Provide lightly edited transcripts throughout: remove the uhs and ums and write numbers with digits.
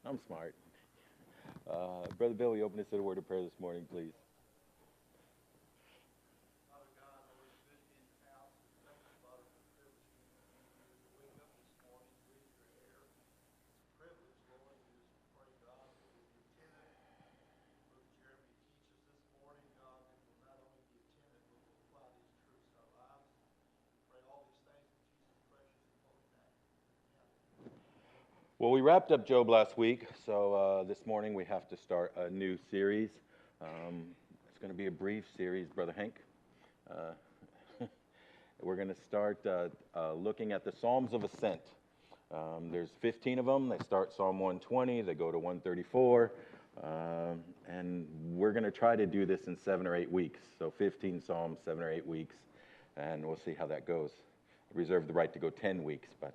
I'm smart. Brother Bill, will you open us in a word of prayer this morning, please? Well, we wrapped up Job last week, so this morning we have to start a new series. It's going to be a brief series, Brother Hank. We're going to start looking at the Psalms of Ascent. There's 15 of them. They start Psalm 120, they go to 134, and we're going to try to do this in 7 or 8 weeks. So 15 Psalms, 7 or 8 weeks, and we'll see how that goes. I reserve the right to go 10 weeks, but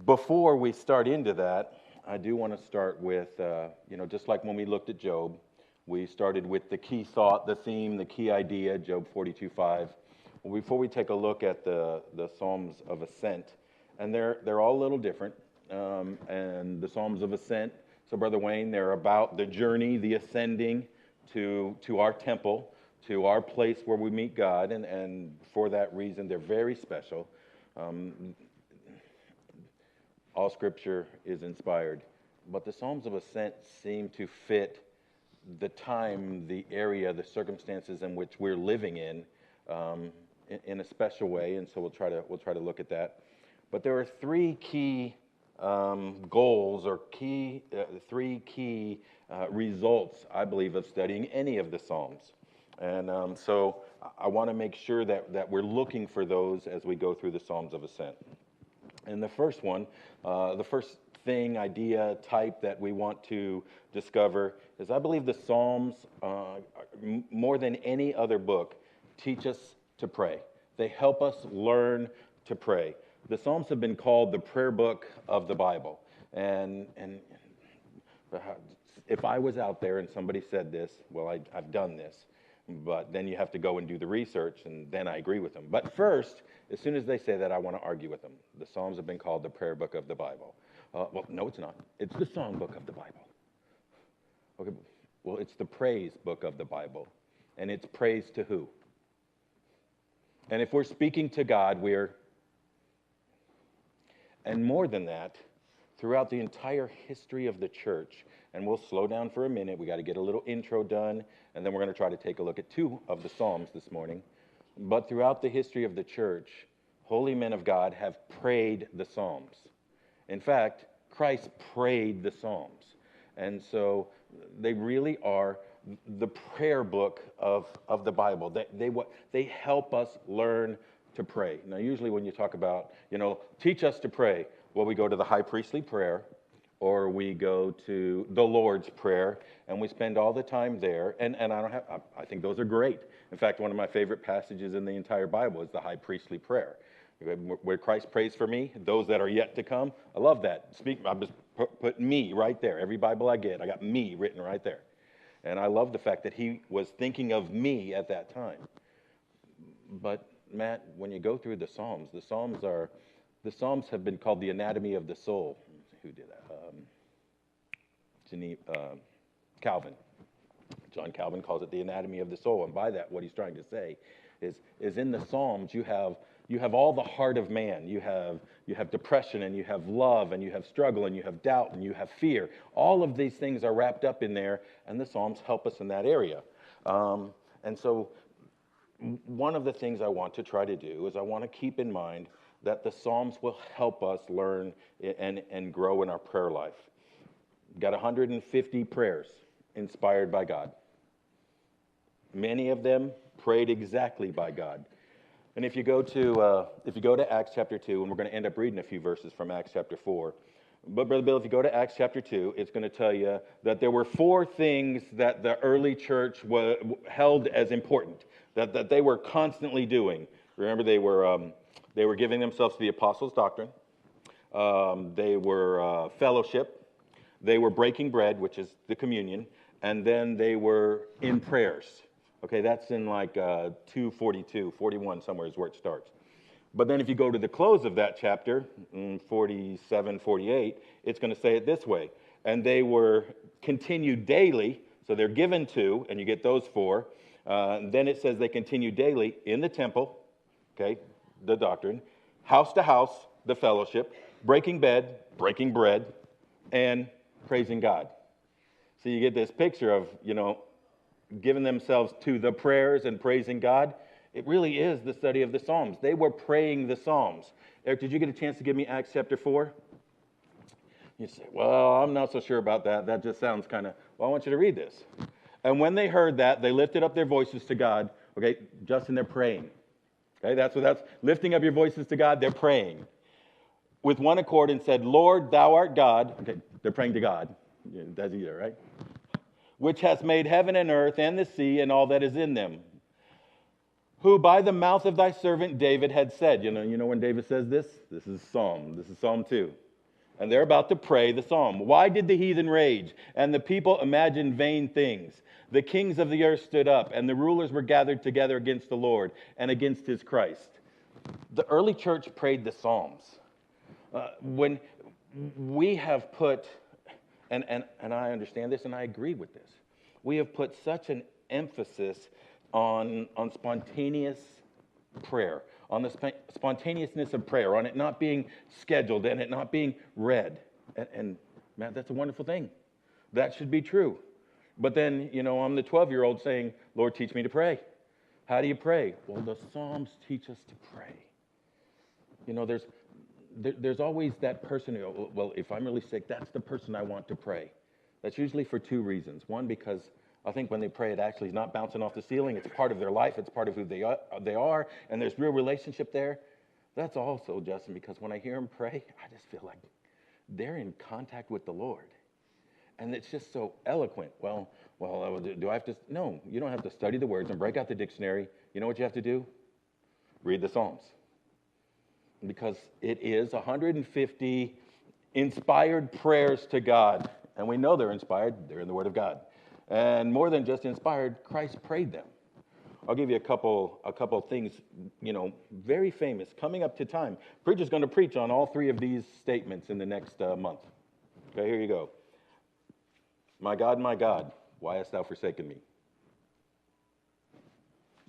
before we start into that, I do want to start with, just like when we looked at Job, we started with the key thought, the theme, the key idea, Job 42:5. Well, before we take a look at the Psalms of Ascent, and they're all a little different, and the Psalms of Ascent, so Brother Wayne, they're about the journey, the ascending to our temple, to our place where we meet God, and for that reason, they're very special. All Scripture is inspired, but the Psalms of Ascent seem to fit the time, the area, the circumstances in which we're living in a special way, and so we'll try to look at that. But there are three key goals or three key results, I believe, of studying any of the Psalms, and so I want to make sure that we're looking for those as we go through the Psalms of Ascent. And the first one, the first thing, idea, type that we want to discover is I believe the Psalms, more than any other book, teach us to pray. They help us learn to pray. The Psalms have been called the prayer book of the Bible. And if I was out there and somebody said this, well, I've done this. But then you have to go and do the research, and then I agree with them. But first, as soon as they say that, I want to argue with them. The Psalms have been called the prayer book of the Bible. Well, no, it's not. It's the song book of the Bible. Okay, well, it's the praise book of the Bible. And it's praise to who? And if we're speaking to God, and more than that, throughout the entire history of the church, and we'll slow down for a minute. We got to get a little intro done, and then we're going to try to take a look at 2 of the Psalms this morning. But throughout the history of the church, holy men of God have prayed the Psalms. In fact, Christ prayed the Psalms. And so they really are the prayer book of the Bible. They help us learn to pray. Now, usually when you talk about, teach us to pray, well, we go to the high priestly prayer, or we go to the Lord's Prayer, and we spend all the time there. And I think those are great. In fact, one of my favorite passages in the entire Bible is the high priestly prayer, where Christ prays for me, those that are yet to come. I love that. I just put me right there. Every Bible I get, I got me written right there. And I love the fact that he was thinking of me at that time. But Matt, when you go through the Psalms have been called the anatomy of the soul. Who did that? Calvin. John Calvin calls it the anatomy of the soul, and by that, what he's trying to say is in the Psalms you have all the heart of man. You have depression, and you have love, and you have struggle, and you have doubt, and you have fear. All of these things are wrapped up in there, and the Psalms help us in that area. And so, one of the things I want to try to do is I want to keep in mind that the Psalms will help us learn and grow in our prayer life. Got 150 prayers inspired by God. Many of them prayed exactly by God. And if you go to Acts chapter 2, and we're going to end up reading a few verses from Acts chapter 4, but Brother Bill, if you go to Acts chapter 2, it's going to tell you that there were 4 things that the early church held as important, that they were constantly doing. Remember, they were giving themselves to the apostles' doctrine. They were fellowship. They were breaking bread, which is the communion. And then they were in prayers. Okay, that's in like 2:42, 41 somewhere is where it starts. But then if you go to the close of that chapter, 47, 48, it's going to say it this way. And they were continued daily, so they're given to, and you get those four. Then it says they continued daily in the temple, okay, the doctrine, house to house, the fellowship, breaking bread, and praising God. So you get this picture of, giving themselves to the prayers and praising God. It really is the study of the Psalms. They were praying the Psalms. Eric, did you get a chance to give me Acts chapter 4? You say, well, I'm not so sure about that. That just sounds kind of, well, I want you to read this. And when they heard that, they lifted up their voices to God. Okay, Justin, they're praying. Okay, that's lifting up your voices to God, they're praying. With one accord and said, Lord, thou art God. Okay, they're praying to God. That's either, right? Which has made heaven and earth and the sea and all that is in them. Who by the mouth of thy servant David had said, you know when David says this? This is Psalm 2. And they're about to pray the psalm. Why did the heathen rage, and the people imagine vain things? The kings of the earth stood up, and the rulers were gathered together against the Lord and against his Christ. The early church prayed the Psalms. When we have put, and I understand this, and I agree with this, we have put such an emphasis on spontaneous prayer, on the spontaneousness of prayer, on it not being scheduled and it not being read. And man, that's a wonderful thing. That should be true. But then, I'm the 12-year-old saying, Lord, teach me to pray. How do you pray? Well, the Psalms teach us to pray. There's always that person who, well, if I'm really sick, that's the person I want to pray. That's usually for two reasons. One, because I think when they pray, it actually is not bouncing off the ceiling. It's part of their life. It's part of who they are, and there's real relationship there. That's also, Justin, because when I hear them pray, I just feel like they're in contact with the Lord. And it's just so eloquent. Well, do I have to? No, you don't have to study the words and break out the dictionary. You know what you have to do? Read the Psalms. Because it is 150 inspired prayers to God. And we know they're inspired. They're in the Word of God. And more than just inspired, Christ prayed them. I'll give you a couple things, very famous. Coming up to time. Preacher's going to preach on all three of these statements in the next month. Okay, here you go. My God, why hast thou forsaken me?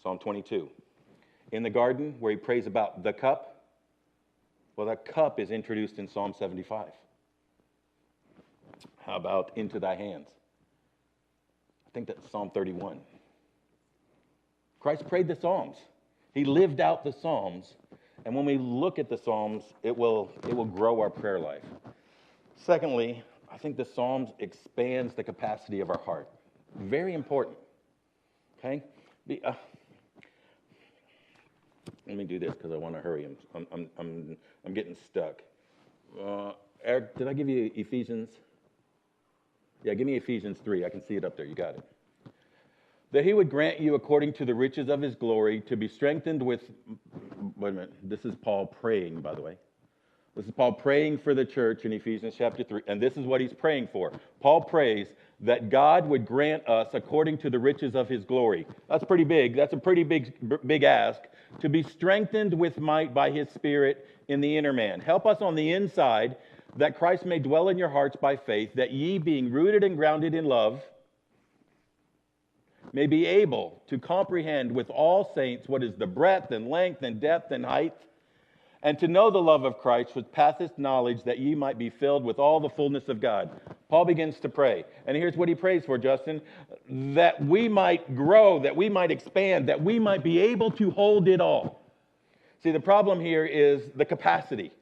Psalm 22. In the garden, where he prays about the cup, well, that cup is introduced in Psalm 75. How about into thy hands? I think that's Psalm 31. Christ prayed the Psalms. He lived out the Psalms. And when we look at the Psalms, it will grow our prayer life. Secondly, I think the Psalms expands the capacity of our heart. Very important. Okay? Let me do this because I want to hurry. I'm getting stuck. Eric, did I give you Ephesians? Yeah, give me Ephesians 3. I can see it up there. You got it. That he would grant you according to the riches of his glory to be strengthened with... Wait a minute. This is Paul praying, by the way. This is Paul praying for the church in Ephesians chapter 3. And this is what he's praying for. Paul prays that God would grant us according to the riches of his glory. That's pretty big. That's a pretty big ask. To be strengthened with might by his Spirit in the inner man. Help us on the inside, that Christ may dwell in your hearts by faith, that ye, being rooted and grounded in love, may be able to comprehend with all saints what is the breadth and length and depth and height, and to know the love of Christ which passeth knowledge, that ye might be filled with all the fullness of God. Paul begins to pray. And here's what he prays for, Justin. That we might grow, that we might expand, that we might be able to hold it all. See, the problem here is the capacity.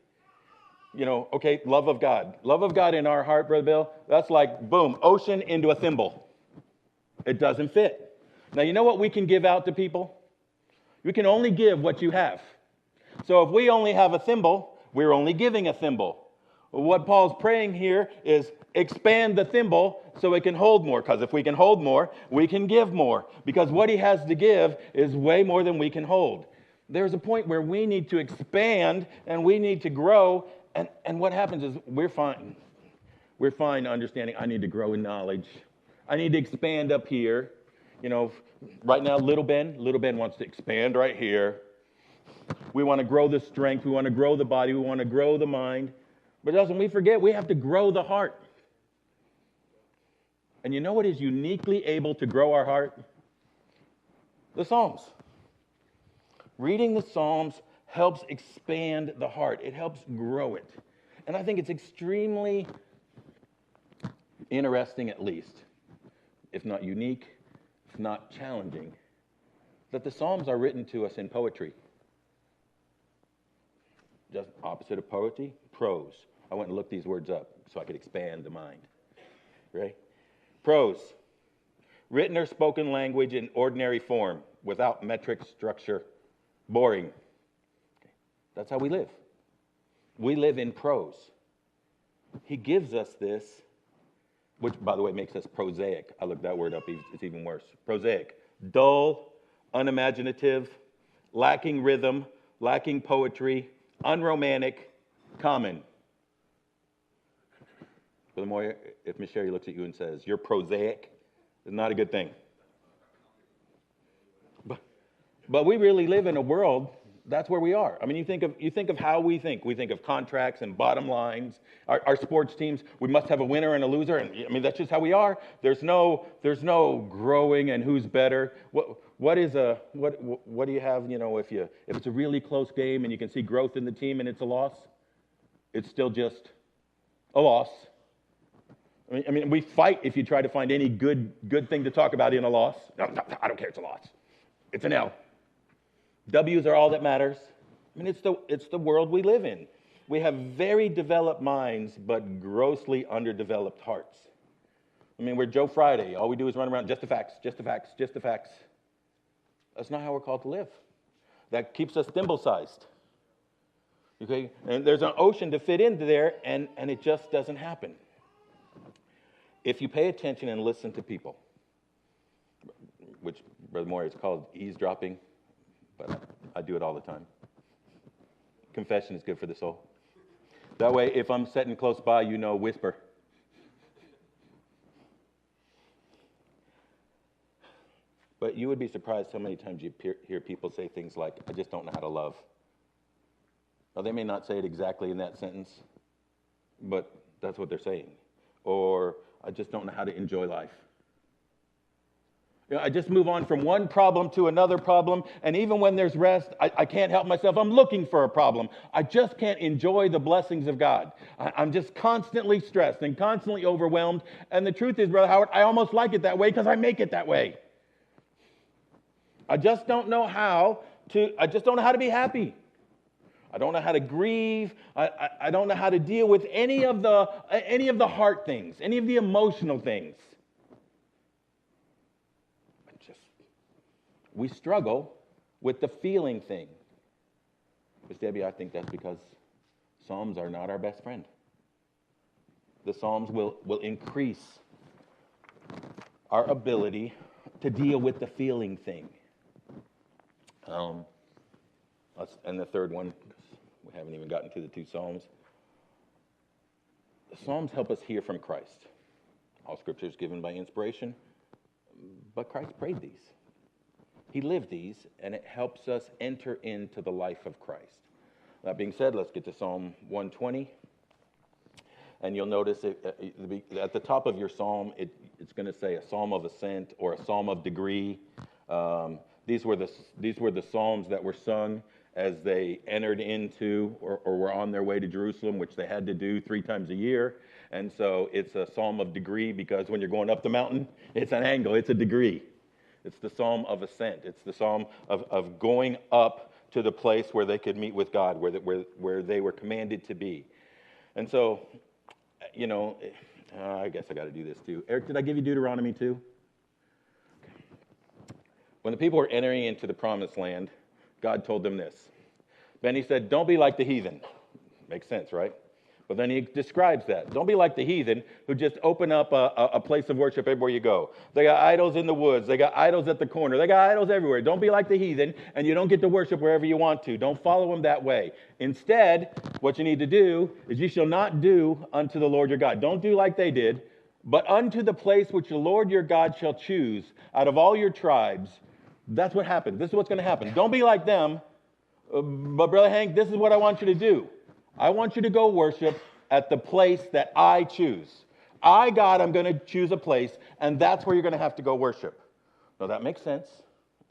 Love of God. Love of God in our heart, Brother Bill, that's like, boom, ocean into a thimble. It doesn't fit. Now, you know what we can give out to people? You can only give what you have. So if we only have a thimble, we're only giving a thimble. What Paul's praying here is expand the thimble so it can hold more. Because if we can hold more, we can give more. Because what he has to give is way more than we can hold. There's a point where we need to expand and we need to grow. And what happens is we're fine. We're fine understanding I need to grow in knowledge. I need to expand up here. Right now, little Ben wants to expand right here. We want to grow the strength. We want to grow the body. We want to grow the mind. But doesn't we forget we have to grow the heart. And you know what is uniquely able to grow our heart? The Psalms. Reading the Psalms helps expand the heart. It helps grow it. And I think it's extremely interesting, at least, if not unique, if not challenging, that the Psalms are written to us in poetry. Just opposite of poetry, prose. I went and looked these words up so I could expand the mind. Right? Prose. Written or spoken language in ordinary form, without metric structure. Boring. That's how we live. We live in prose. He gives us this, which, by the way, makes us prosaic. I looked that word up. It's even worse. Prosaic. Dull, unimaginative, lacking rhythm, lacking poetry, unromantic, common. Furthermore, if Miss Sherry looks at you and says, you're prosaic, it's not a good thing. But we really live in a world, that's where we are. I mean, you think of how we think. We think of contracts and bottom lines. Our sports teams, we must have a winner and a loser. And I mean, that's just how we are. There's no growing and who's better. What do you have, if it's a really close game and you can see growth in the team and it's a loss? It's still just a loss. I mean, we fight if you try to find any good thing to talk about in a loss. No, I don't care, it's a loss. It's an L. W's are all that matters. I mean, it's the world we live in. We have very developed minds, but grossly underdeveloped hearts. I mean, we're Joe Friday. All we do is run around, just the facts, just the facts, just the facts. That's not how we're called to live. That keeps us thimble-sized. Okay? And there's an ocean to fit into there, and it just doesn't happen. If you pay attention and listen to people, which, Brother Moore, is called eavesdropping, but I do it all the time. Confession is good for the soul. That way, if I'm sitting close by, whisper. But you would be surprised how many times you hear people say things like, I just don't know how to love. Now, they may not say it exactly in that sentence, but that's what they're saying. Or, I just don't know how to enjoy life. I just move on from one problem to another problem, and even when there's rest, I can't help myself. I'm looking for a problem. I just can't enjoy the blessings of God. I'm just constantly stressed and constantly overwhelmed, and the truth is, Brother Howard, I almost like it that way because I make it that way. I just don't know how to be happy. I don't know how to grieve. I don't know how to deal with any of the heart things, any of the emotional things. We struggle with the feeling thing. Miss Debbie, I think that's because Psalms are not our best friend. The Psalms will increase our ability to deal with the feeling thing. And the third one, we haven't even gotten to the two Psalms. The Psalms help us hear from Christ. All Scripture is given by inspiration, but Christ prayed these. He lived these, and it helps us enter into the life of Christ. That being said, let's get to Psalm 120. And you'll notice at the top of your psalm, it's going to say a psalm of ascent or a psalm of degree. These were the psalms that were sung as they entered into or were on their way to Jerusalem, which they had to do 3 times a year. And so it's a psalm of degree because when you're going up the mountain, it's an angle, it's a degree. It's the psalm of ascent. It's the psalm of going up to the place where they could meet with God, where they were commanded to be. And so, I guess I got to do this too. Eric, did I give you Deuteronomy 2? Okay. When the people were entering into the promised land, God told them this. Then he said, don't be like the heathen. Makes sense, right? But then he describes that. Don't be like the heathen who just open up a place of worship everywhere you go. They got idols in the woods. They got idols at the corner. They got idols everywhere. Don't be like the heathen, and you don't get to worship wherever you want to. Don't follow them that way. Instead, what you need to do is you shall not do unto the Lord your God. Don't do like they did, but unto the place which the Lord your God shall choose out of all your tribes. That's what happened. This is what's going to happen. Don't be like them. But Brother Hank, this is what I want you to do. I want you to go worship at the place that I choose. God, I'm going to choose a place, and that's where you're going to have to go worship. Now, that makes sense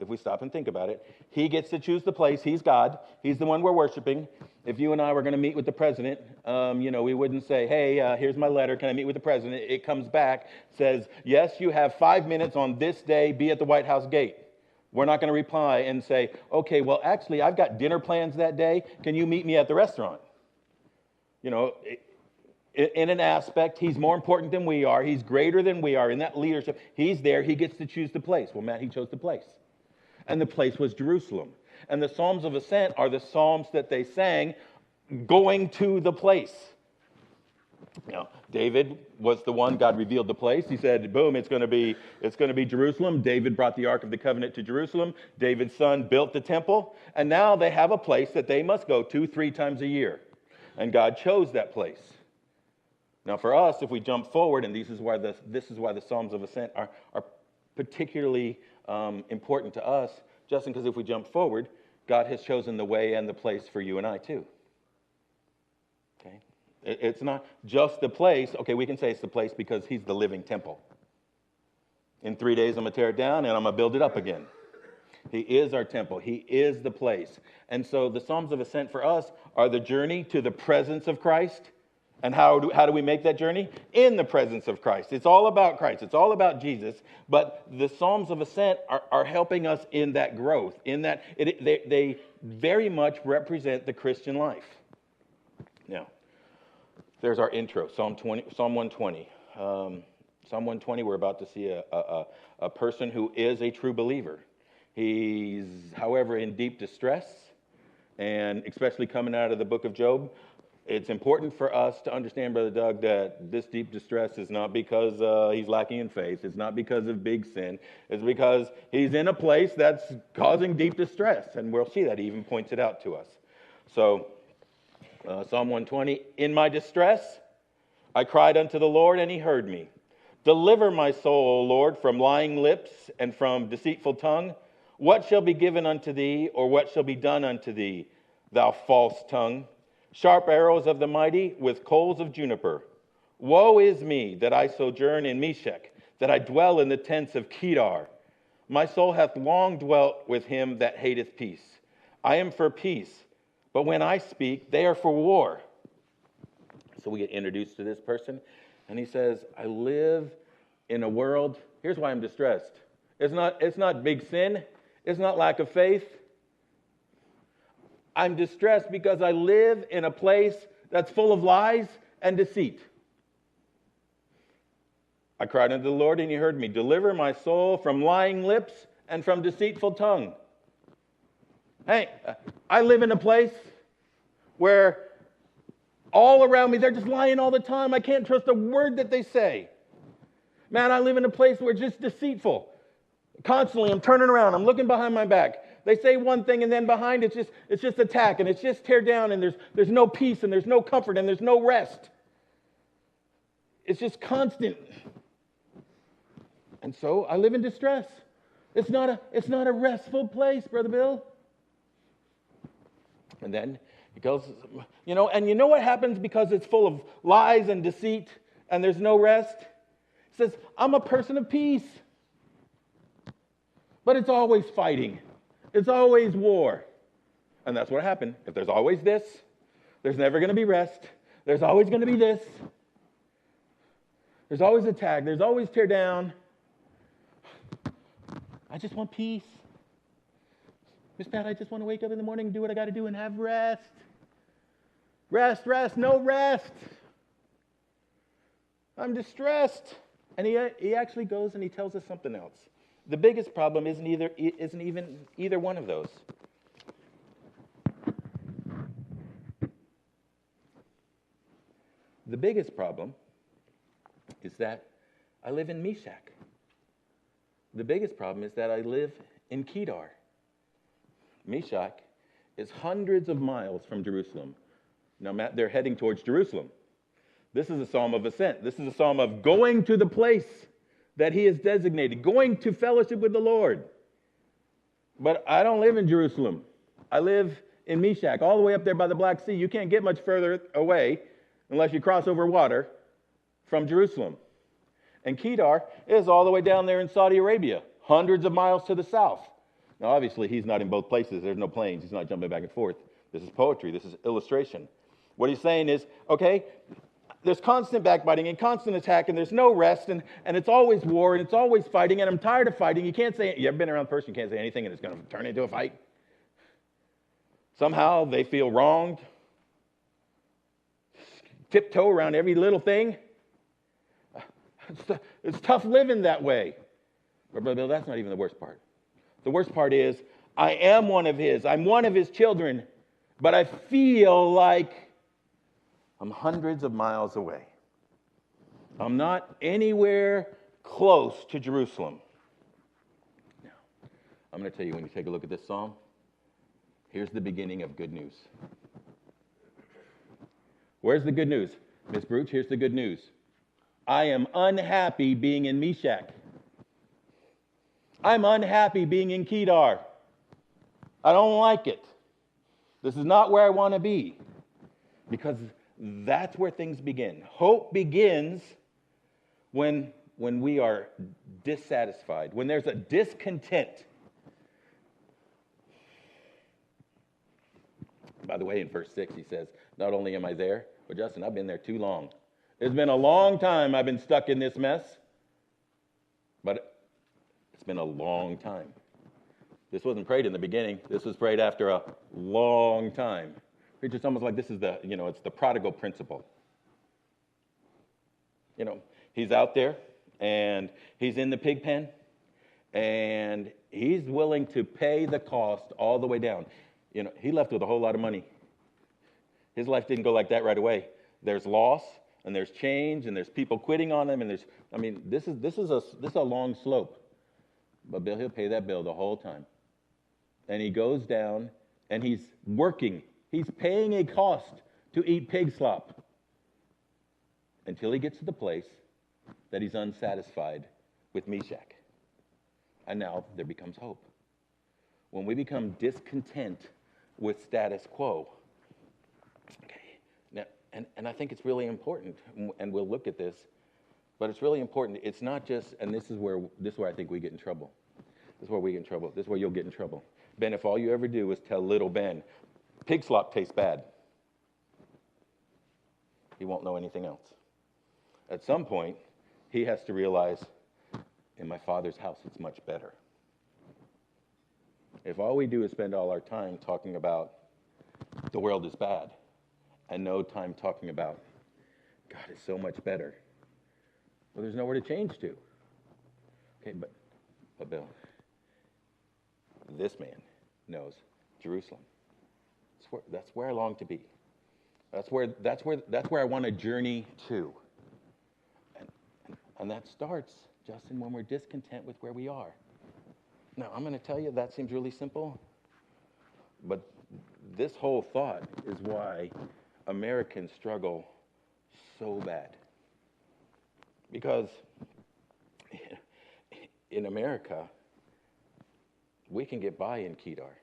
if we stop and think about it. He gets to choose the place. He's God. He's the one we're worshiping. If you and I were going to meet with the president, we wouldn't say, hey, here's my letter. Can I meet with the president? It comes back, says, yes, you have 5 minutes on this day. Be at the White House gate. We're not going to reply and say, okay, well, actually, I've got dinner plans that day. Can you meet me at the restaurant? In an aspect, he's more important than we are. He's greater than we are in that leadership. He's there. He gets to choose the place. Well, Matt, he chose the place. And the place was Jerusalem. And the Psalms of Ascent are the psalms that they sang going to the place. David was the one, God revealed the place. He said, boom, it's going to be Jerusalem. David brought the Ark of the Covenant to Jerusalem. David's son built the temple. And now they have a place that they must go to 3 times a year. And God chose that place. Now for us, if we jump forward, and this is why the Psalms of Ascent are particularly important to us, Justin, because if we jump forward, God has chosen the way and the place for you and I too. Okay? It's not just the place. Okay, we can say it's the place because he's the living temple. In 3 days, I'm going to tear it down and I'm going to build it up again. He is our temple. He is the place. And so the Psalms of Ascent for us are the journey to the presence of Christ. And how do we make that journey? In the presence of Christ. It's all about Christ. It's all about Jesus. But the Psalms of Ascent are helping us in that growth, in that they very much represent the Christian life. Now, there's our intro, Psalm 120. Psalm 120, we're about to see a person who is a true believer. He's, however, in deep distress, and especially coming out of the book of Job. It's important for us to understand, Brother Doug, that this deep distress is not because he's lacking in faith. It's not because of big sin. It's because he's in a place that's causing deep distress. And we'll see that. He even points it out to us. So, Psalm 120, in my distress, I cried unto the Lord, and he heard me. Deliver my soul, O Lord, from lying lips and from deceitful tongue. What shall be given unto thee, or what shall be done unto thee, thou false tongue? Sharp arrows of the mighty with coals of juniper. Woe is me that I sojourn in Meshech, that I dwell in the tents of Kedar. My soul hath long dwelt with him that hateth peace. I am for peace, but when I speak, they are for war. So we get introduced to this person, and he says, I live in a world, here's why I'm distressed. It's not big sin. It's not lack of faith. I'm distressed because I live in a place that's full of lies and deceit. I cried unto the Lord, and he heard me. Deliver my soul from lying lips and from deceitful tongue. Hey, I live in a place where all around me, they're just lying all the time. I can't trust a word that they say. Man, I live in a place where it's just deceitful. Constantly, I'm turning around. I'm looking behind my back. They say one thing, and then behind it's just attack, and it's just tear down, and there's no peace, and there's no comfort, and there's no rest. It's just constant. And so I live in distress. It's not a restful place, Brother Bill. And then he goes, and you know what happens because it's full of lies and deceit, and there's no rest? He says, I'm a person of peace. But it's always fighting. It's always war. And that's what happened. If there's always this, there's never going to be rest. There's always going to be this. There's always attack. There's always tear down. I just want peace. Miss Pat, I just want to wake up in the morning and do what I got to do and have rest. Rest, no rest. I'm distressed. And he actually goes and he tells us something else. The biggest problem isn't even either one of those. The biggest problem is that I live in Meshach. The biggest problem is that I live in Kedar. Meshach is hundreds of miles from Jerusalem. Now, Matt, they're heading towards Jerusalem. This is a psalm of ascent. This is a psalm of going to the place that he has designated, going to fellowship with the Lord. But I don't live in Jerusalem. I live in Meshach, all the way up there by the Black Sea. You can't get much further away unless you cross over water from Jerusalem. And Kedar is all the way down there in Saudi Arabia, hundreds of miles to the south. Now, obviously, he's not in both places. There's no planes. He's not jumping back and forth. This is poetry. This is illustration. What he's saying is, okay, there's constant backbiting and constant attack, and there's no rest, and it's always war, and it's always fighting, and I'm tired of fighting. You can't say, you ever been around a person, you can't say anything, and it's going to turn into a fight? Somehow they feel wronged, tiptoe around every little thing. It's tough living that way. But Brother Bill, that's not even the worst part. The worst part is, I am one of his. I'm one of his children, but I feel like I'm hundreds of miles away. I'm not anywhere close to Jerusalem. Now, I'm going to tell you, when you take a look at this psalm, here's the beginning of good news. Where's the good news? Miss Brooch, here's the good news. I am unhappy being in Meshach. I'm unhappy being in Kedar. I don't like it. This is not where I want to be. Because that's where things begin. Hope begins when we are dissatisfied, when there's a discontent. By the way, in verse 6, he says, not only am I there, but Justin, I've been there too long. It's been a long time I've been stuck in this mess. But it's been a long time. This wasn't prayed in the beginning. This was prayed after a long time. It's almost like this is it's the prodigal principle. He's out there, and he's in the pig pen, and he's willing to pay the cost all the way down. He left with a whole lot of money. His life didn't go like that right away. There's loss, and there's change, and there's people quitting on him, and this is a long slope. But Bill, he'll pay that bill the whole time. And he goes down, and he's working. He's paying a cost to eat pig slop until he gets to the place that he's unsatisfied with Meshach. And now there becomes hope. When we become discontent with status quo, okay, now, and I think it's really important, and we'll look at this, but it's really important. It's not just, and this is where I think we get in trouble. This is where we get in trouble. This is where you'll get in trouble. Ben, if all you ever do is tell little Ben, pig slop tastes bad, he won't know anything else. At some point, he has to realize, in my Father's house, it's much better. If all we do is spend all our time talking about the world is bad and no time talking about God is so much better, well, there's nowhere to change to. Okay, but Bill, this man knows Jerusalem. That's where I long to be. That's where I want to journey to. And that starts, Justin, when we're discontent with where we are. Now, I'm going to tell you that seems really simple, but this whole thought is why Americans struggle so bad. Because in America, we can get by in Kedar.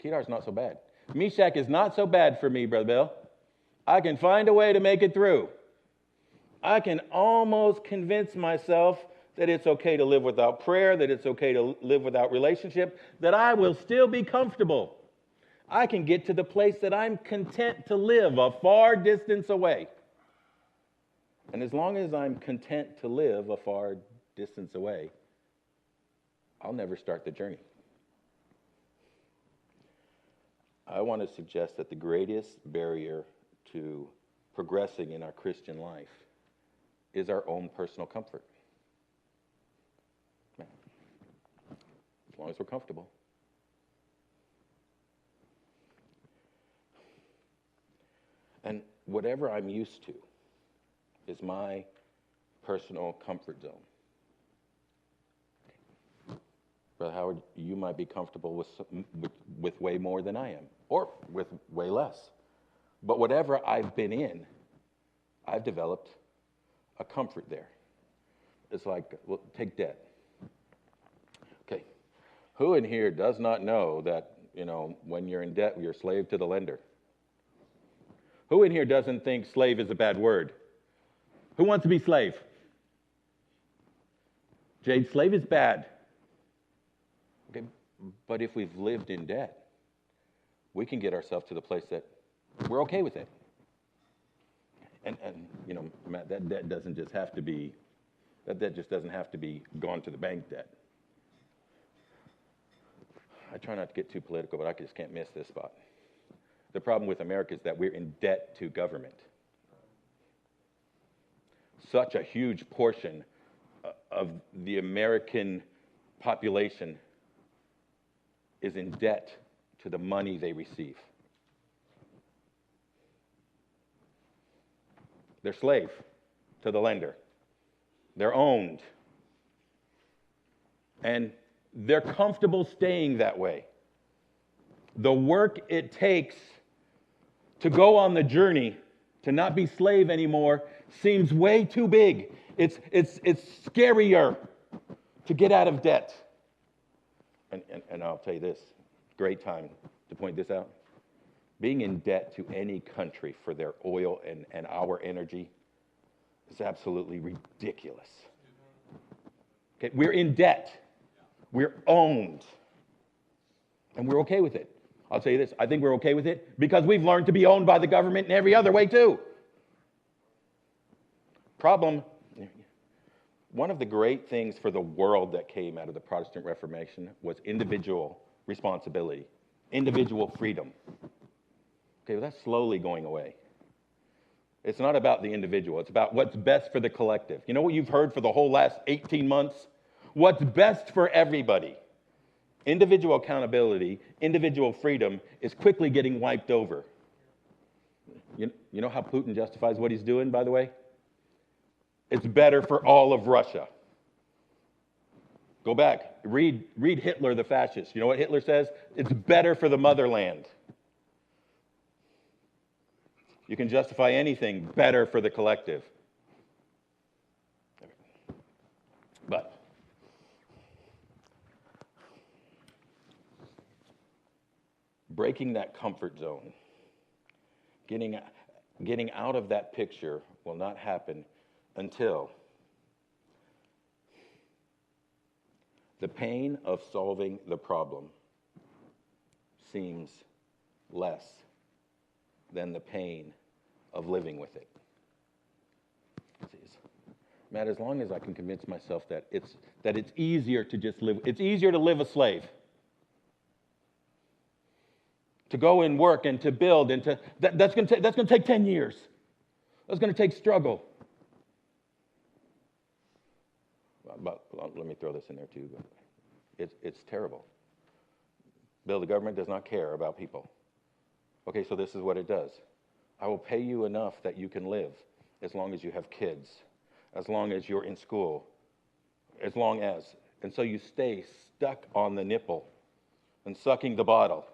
Kedar's not so bad. Meshach is not so bad for me, Brother Bill. I can find a way to make it through. I can almost convince myself that it's okay to live without prayer, that it's okay to live without relationship, that I will still be comfortable. I can get to the place that I'm content to live a far distance away. And as long as I'm content to live a far distance away, I'll never start the journey. I want to suggest that the greatest barrier to progressing in our Christian life is our own personal comfort. As long as we're comfortable. And whatever I'm used to is my personal comfort zone. Brother Howard, you might be comfortable with way more than I am, or with way less. But whatever I've been in, I've developed a comfort there. It's like, take debt. Okay, who in here does not know that when you're in debt, you're a slave to the lender. Who in here doesn't think slave is a bad word? Who wants to be slave? Jade, slave is bad. Okay, but if we've lived in debt, we can get ourselves to the place that we're okay with it. And Matt, that debt doesn't just have to be, that debt just doesn't have to be gone to the bank debt. I try not to get too political, but I just can't miss this spot. The problem with America is that we're in debt to government. Such a huge portion of the American population is in debt to the money they receive. They're slave to the lender. They're owned. And they're comfortable staying that way. The work it takes to go on the journey to not be slave anymore seems way too big. It's scarier to get out of debt. And I'll tell you this, great time to point this out. Being in debt to any country for their oil and our energy is absolutely ridiculous. Okay, we're in debt. We're owned. And we're okay with it. I'll tell you this, I think we're okay with it because we've learned to be owned by the government in every other way too. Problem, one of the great things for the world that came out of the Protestant Reformation was individual responsibility, individual freedom. Okay, well, that's slowly going away. It's not about the individual. It's about what's best for the collective. You know what you've heard for the whole last 18 months? What's best for everybody. Individual accountability, individual freedom is quickly getting wiped over. You know how Putin justifies what he's doing, by the way? It's better for all of Russia. Go back, read Hitler the fascist. You know what Hitler says? It's better for the motherland. You can justify anything better for the collective. But breaking that comfort zone, getting out of that picture will not happen until the pain of solving the problem seems less than the pain of living with it. Matt, as long as I can convince myself that it's easier to just live, it's easier to live a slave. To go and work and to build and to that's going to take 10 years. That's going to take struggle. But let me throw this in there too. It's terrible. Bill, the government does not care about people. Okay, so this is what it does. I will pay you enough that you can live as long as you have kids, as long as you're in school, as long as. And so you stay stuck on the nipple and sucking the bottle.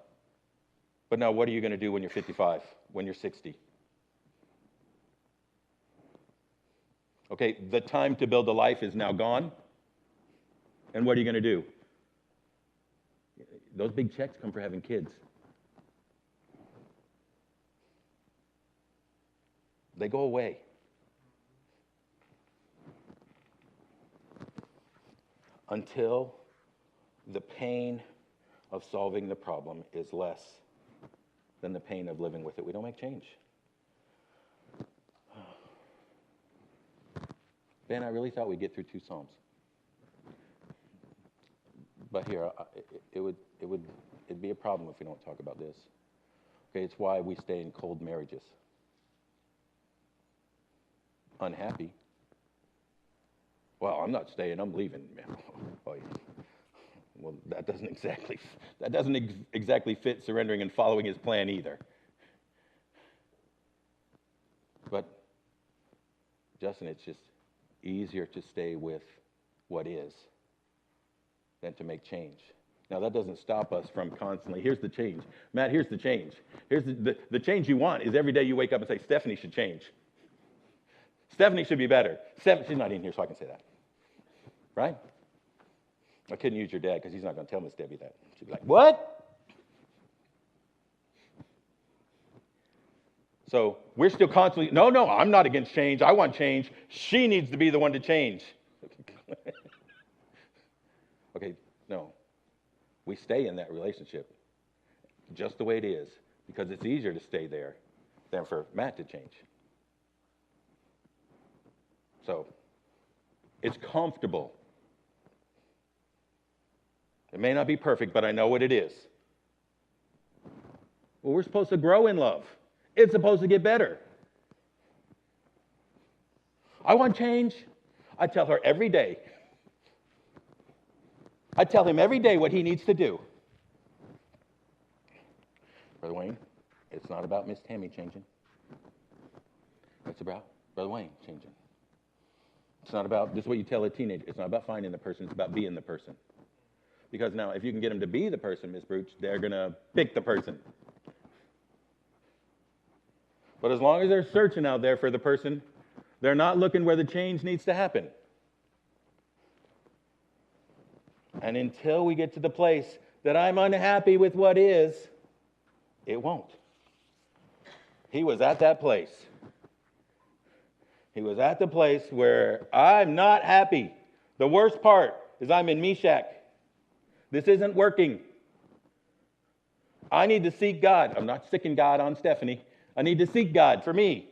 But now what are you going to do when you're 55, when you're 60? Okay, the time to build a life is now gone. And what are you going to do? Those big checks come for having kids. They go away. Until the pain of solving the problem is less than the pain of living with it, we don't make change. Ben, I really thought we'd get through 2 Psalms. But here, it'd be a problem if we don't talk about this. Okay, it's why we stay in cold marriages. Unhappy. Well, I'm not staying, I'm leaving. Oh, yeah. Well, that doesn't exactly fit surrendering and following his plan either. But, Justin, it's just easier to stay with what is than to make change. Now, that doesn't stop us from constantly, here's the change. Matt, here's the change. Here's the change you want is every day you wake up and say, Stephanie should change. Stephanie should be better. She's not in here, so I can say that. Right? I couldn't use your dad because he's not going to tell Miss Debbie that. She'd be like, what? So we're still constantly, no, I'm not against change. I want change. She needs to be the one to change. Okay, no. We stay in that relationship just the way it is because it's easier to stay there than for Matt to change. So it's comfortable. It may not be perfect, but I know what it is. Well, we're supposed to grow in love. It's supposed to get better. I want change. I tell her every day. I tell him every day what he needs to do. Brother Wayne, it's not about Miss Tammy changing. It's about Brother Wayne changing. It's not about, this is what you tell a teenager, it's not about finding the person, it's about being the person. Because now, if you can get them to be the person, Miss Brooch, they're going to pick the person. But as long as they're searching out there for the person, they're not looking where the change needs to happen. And until we get to the place that I'm unhappy with what is, it won't. He was at that place. He was at the place where I'm not happy. The worst part is I'm in Meshach. This isn't working. I need to seek God. I'm not sticking God on Stephanie. I need to seek God for me.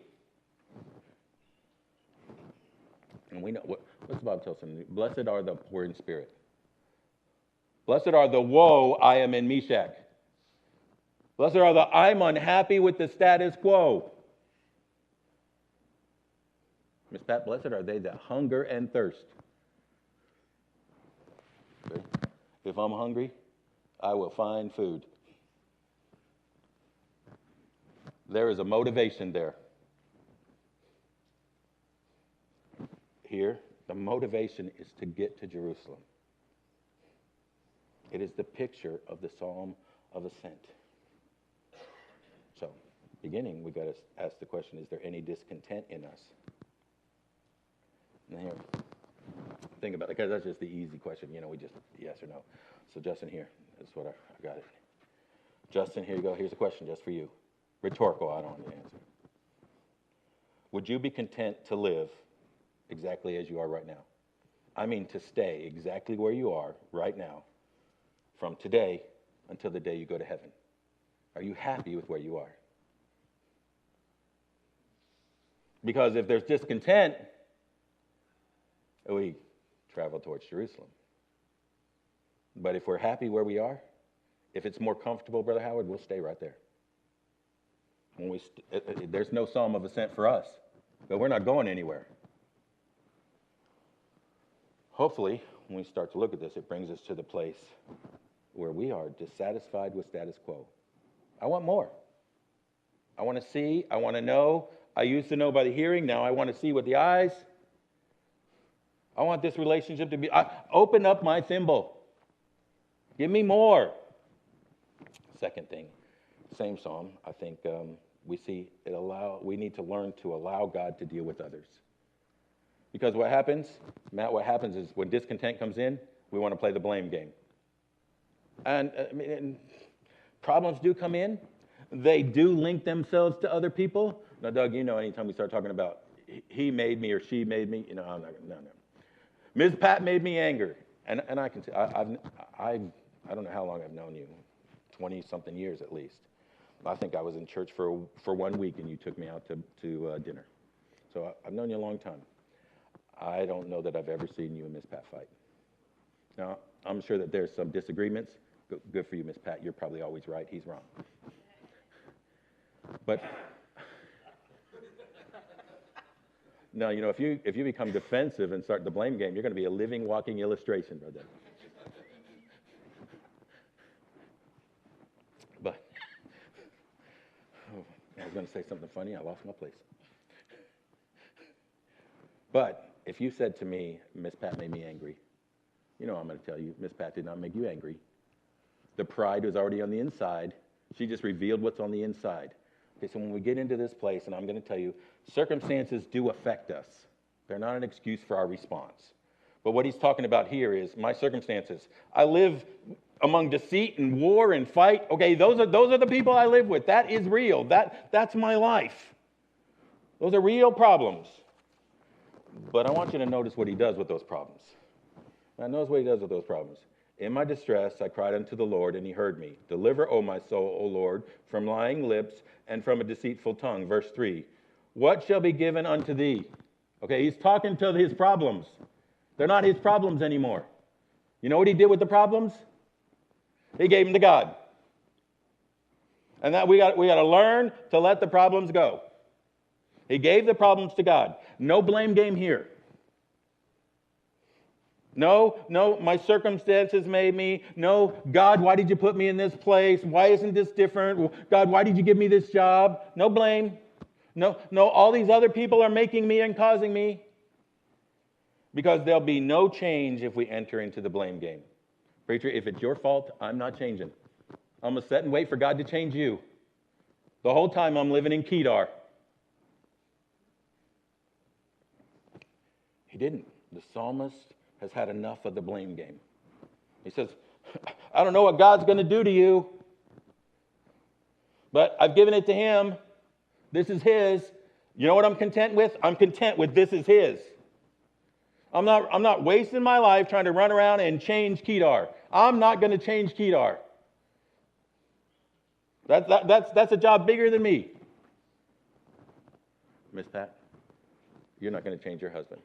And we know, what's the Bible tell us? Blessed are the poor in spirit. Blessed are the woe, I am in Meshach. Blessed are the I'm unhappy with the status quo. Miss Pat, blessed are they that hunger and thirst. Okay. If I'm hungry, I will find food. There is a motivation there. Here, the motivation is to get to Jerusalem. It is the picture of the Psalm of Ascent. So, beginning, we've got to ask the question, is there any discontent in us? And here, think about it, because that's just the easy question. We just, yes or no. So, Justin, here, that's what I got it. Justin, here you go. Here's a question just for you. Rhetorical, I don't want you to answer. Would you be content to live exactly as you are right now? I mean, to stay exactly where you are right now from today until the day you go to heaven. Are you happy with where you are? Because if there's discontent, we travel towards Jerusalem. But if we're happy where we are, if it's more comfortable, Brother Howard, we'll stay right there. There's no Psalm of Ascent for us, but we're not going anywhere. Hopefully, when we start to look at this, it brings us to the place where we are dissatisfied with status quo. I want more. I want to see. I want to know. I used to know by the hearing. Now I want to see with the eyes. I want this relationship to be... open up my thimble. Give me more. Second thing, same psalm. I think we see it we need to learn to allow God to deal with others. Because what happens, Matt, is when discontent comes in, we want to play the blame game. And problems do come in. They do link themselves to other people. Now, Doug, anytime we start talking about he made me or she made me, I'm not going to, no. Ms. Pat made me angry. And I can say, I don't know how long I've known you, 20-something years at least. I think I was in church for 1 week and you took me out to dinner. So I've known you a long time. I don't know that I've ever seen you and Miss Pat fight. Now, I'm sure that there's some disagreements. Good for you, Miss Pat. You're probably always right. He's wrong. But no, if you become defensive and start the blame game, you're going to be a living, walking illustration, brother. But I was going to say something funny. I lost my place. But if you said to me, Miss Pat made me angry, I'm going to tell you, Miss Pat did not make you angry. The pride was already on the inside. She just revealed what's on the inside. Okay, so when we get into this place, and I'm going to tell you, circumstances do affect us. They're not an excuse for our response. But what he's talking about here is my circumstances. I live among deceit and war and fight. Okay, those are the people I live with. That is real. That's my life. Those are real problems. But I want you to notice what he does with those problems. Now, notice what he does with those problems. In my distress, I cried unto the Lord, and he heard me. Deliver, O my soul, O Lord, from lying lips and from a deceitful tongue. Verse 3. What shall be given unto thee? Okay, he's talking to his problems. They're not his problems anymore. You know what he did with the problems? He gave them to God. And that we got to learn to let the problems go. He gave the problems to God. No blame game here. No, my circumstances made me. No, God, why did you put me in this place? Why isn't this different? God, why did you give me this job? No blame. No, all these other people are making me and causing me. Because there'll be no change if we enter into the blame game. Preacher, if it's your fault, I'm not changing. I'm going to sit and wait for God to change you. The whole time I'm living in Kedar. He didn't. The psalmist has had enough of the blame game. He says, I don't know what God's going to do to you, but I've given it to him. This is his. You know what I'm content with? I'm content with this is his. I'm not wasting my life trying to run around and change Kedar. I'm not going to change Kedar. That's a job bigger than me. Miss Pat, you're not going to change your husband.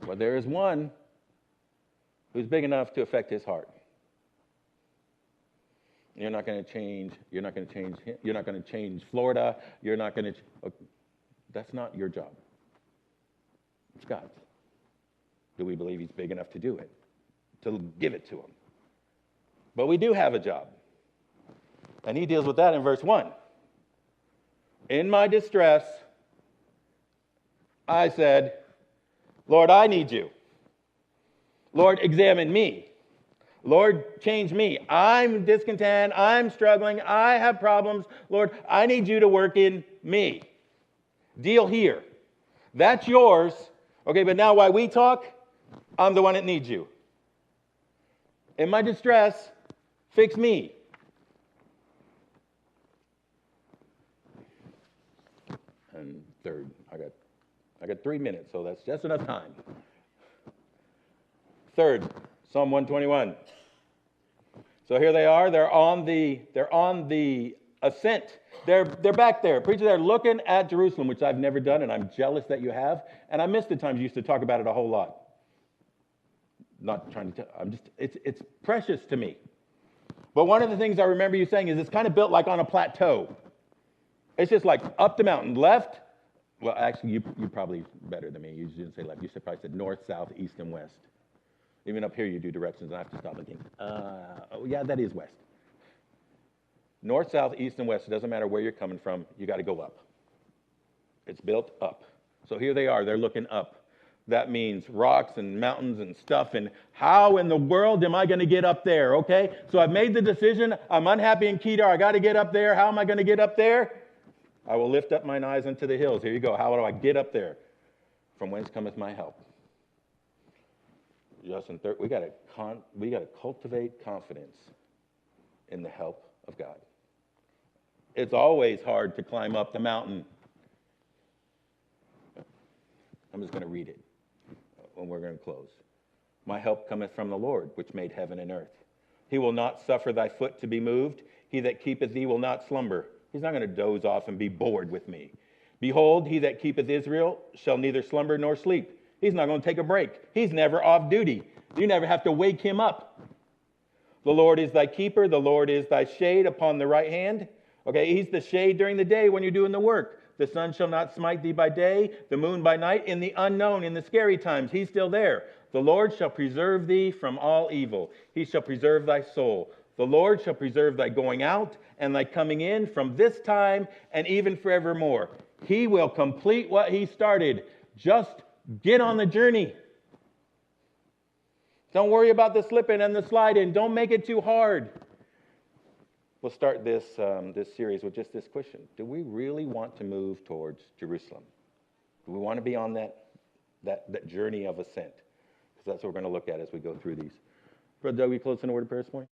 But there is one who's big enough to affect his heart. You're not going to change. You're not going to change him. You're not going to change Florida. You're not going to. That's not your job. It's God's. Do we believe he's big enough to do it? To give it to him? But we do have a job. And he deals with that in verse 1. In my distress, I said, Lord, I need you. Lord, examine me. Lord, change me. I'm discontent. I'm struggling. I have problems. Lord, I need you to work in me. Deal here. That's yours. Okay, but now while we talk, I'm the one that needs you. In my distress, fix me. And third, I got 3 minutes, so that's just enough time. Third, Psalm 121. So here they are. They're on the ascent. They're back there. Preacher, they're looking at Jerusalem, which I've never done, and I'm jealous that you have. And I miss the times you used to talk about it a whole lot. Not trying to tell. It's precious to me. But one of the things I remember you saying is it's kind of built like on a plateau. It's just like up the mountain, left. Well, actually, you probably better than me. You didn't say left. You probably said north, south, east, and west. Even up here, you do directions, and I have to stop looking. Yeah, that is west. North, south, east, and west. It doesn't matter where you're coming from. You got to go up. It's built up. So here they are. They're looking up. That means rocks and mountains and stuff. And how in the world am I going to get up there? Okay, so I've made the decision. I'm unhappy in Kedar. I got to get up there. How am I going to get up there? I will lift up mine eyes unto the hills. Here you go. How do I get up there? From whence cometh my help? Justin, we got to cultivate confidence in the help of God. It's always hard to climb up the mountain. I'm just going to read it when we're going to close. My help cometh from the Lord, which made heaven and earth. He will not suffer thy foot to be moved. He that keepeth thee will not slumber. He's not going to doze off and be bored with me. Behold, he that keepeth Israel shall neither slumber nor sleep. He's not going to take a break. He's never off duty. You never have to wake him up. The Lord is thy keeper. The Lord is thy shade upon the right hand. Okay, he's the shade during the day when you're doing the work. The sun shall not smite thee by day, the moon by night. In the unknown, in the scary times, he's still there. The Lord shall preserve thee from all evil. He shall preserve thy soul. The Lord shall preserve thy going out and thy coming in from this time and even forevermore. He will complete what he started. Just get on the journey. Don't worry about the slipping and the sliding. Don't make it too hard. We'll start this series with just this question. Do we really want to move towards Jerusalem? Do we want to be on that journey of ascent? Because that's what we're going to look at as we go through these. Brother Doug, we close in a word of prayer this morning?